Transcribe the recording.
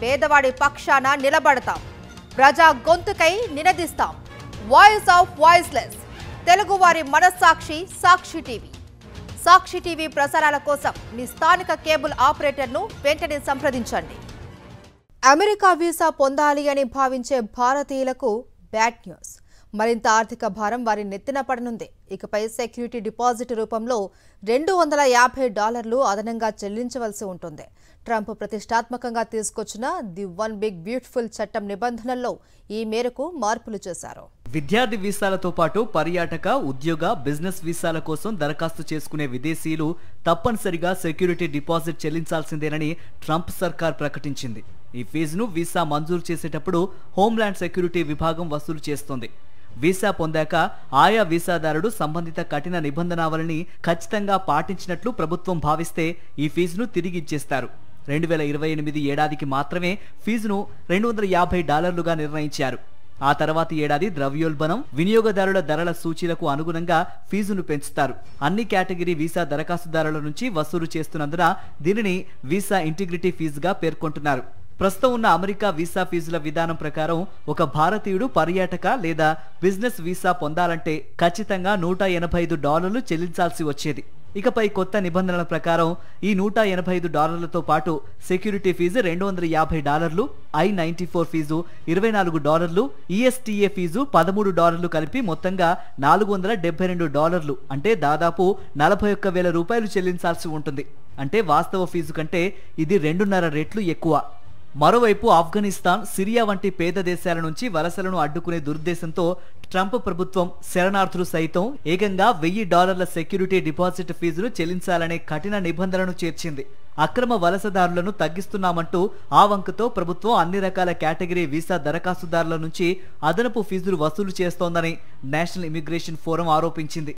పేదవాడి పక్షాన నిలబడతాం, ప్రజా గొంతుకై నినదిస్తాం. వాయిస్ ఆఫ్ వాయిస్లెస్, తెలుగువారి మనస్సాక్షి సాక్షి టీవీ. సాక్షి టీవీ ప్రసారాల కోసం మీ స్థానిక కేబుల్ ఆపరేటర్ను వెంటనే సంప్రదించండి. అమెరికా వీసా పొందాలి అని భావించే భారతీయులకు బ్యాడ్ న్యూస్. మరింత ఆర్థిక భారం వారి నెత్తిన పడనుంది. ఇకపై సెక్యూరిటీ డిపాజిట్ రూపంలో $250 అదనంగా చెల్లించవలసి ఉంటుంది. ట్రంప్ ప్రతిష్టాత్మకంగా తీసుకొచ్చిన ది వన్ బిగ్ బ్యూటిఫుల్ చట్టం నిబంధనల్లో ఈ మేరకు మార్పులు చేశారు. విద్యార్థి వీసాలతో పాటు పర్యాటక, ఉద్యోగ, బిజినెస్ వీసాల కోసం దరఖాస్తు చేసుకునే విదేశీయులు తప్పనిసరిగా సెక్యూరిటీ డిపాజిట్ చెల్లించాల్సిందేనని ట్రంప్ సర్కార్ ప్రకటించింది. ఈ ఫీజును వీసా మంజూరు చేసేటప్పుడు హోంల్యాండ్ సెక్యూరిటీ విభాగం వసూలు చేస్తోంది. వీసా పొందాక ఆయా వీసాదారుడు సంబంధిత కఠిన నిబంధనావళిని ఖచ్చితంగా పాటించినట్లు ప్రభుత్వం భావిస్తే ఈ ఫీజును తిరిగి ఇచ్చేస్తారు. 2028 ఏడాదికి మాత్రమే ఫీజును $250గా నిర్ణయించారు. ఆ తర్వాతి ఏడాది ద్రవ్యోల్బణం, వినియోగదారుల ధరల సూచీలకు అనుగుణంగా ఫీజును పెంచుతారు. అన్ని కేటగిరీ వీసా దరఖాస్తుదారుల నుంచి వసూలు చేస్తున్నందున దీనిని వీసా ఇంటిగ్రిటీ ఫీజుగా పేర్కొంటున్నారు. ప్రస్తుతం ఉన్న అమెరికా వీసా ఫీజుల విధానం ప్రకారం ఒక భారతీయుడు పర్యాటక లేదా బిజినెస్ వీసా పొందాలంటే ఖచ్చితంగా $185 చెల్లించాల్సి వచ్చేది. ఇకపై కొత్త నిబంధనల ప్రకారం ఈ $185తో పాటు security fee $250, I-94 fee $24, ESTA fee $13 కలిపి మొత్తంగా $472, అంటే దాదాపు $41,000 చెల్లించాల్సి ఉంటుంది. అంటే వాస్తవ ఫీజు కంటే ఇది 2.5 రెట్లు ఎక్కువ. మరోవైపు ఆఫ్ఘనిస్తాన్, సిరియా వంటి పేద దేశాల నుంచి వలసలను అడ్డుకునే దురుద్దేశంతో ట్రంప్ ప్రభుత్వం శరణార్థులు సైతం ఏకంగా $1000 సెక్యూరిటీ డిపాజిట్ ఫీజును చెల్లించాలనే కఠిన నిబంధనను చేర్చింది. అక్రమ వలసదారులను తగ్గిస్తున్నామంటూ ఆ వంకతో ప్రభుత్వం అన్ని రకాల కేటగిరీ వీసా దరఖాస్తుదారుల నుంచి అదనపు ఫీజులు వసూలు చేస్తోందని నేషనల్ ఇమిగ్రేషన్ ఫోరం ఆరోపించింది.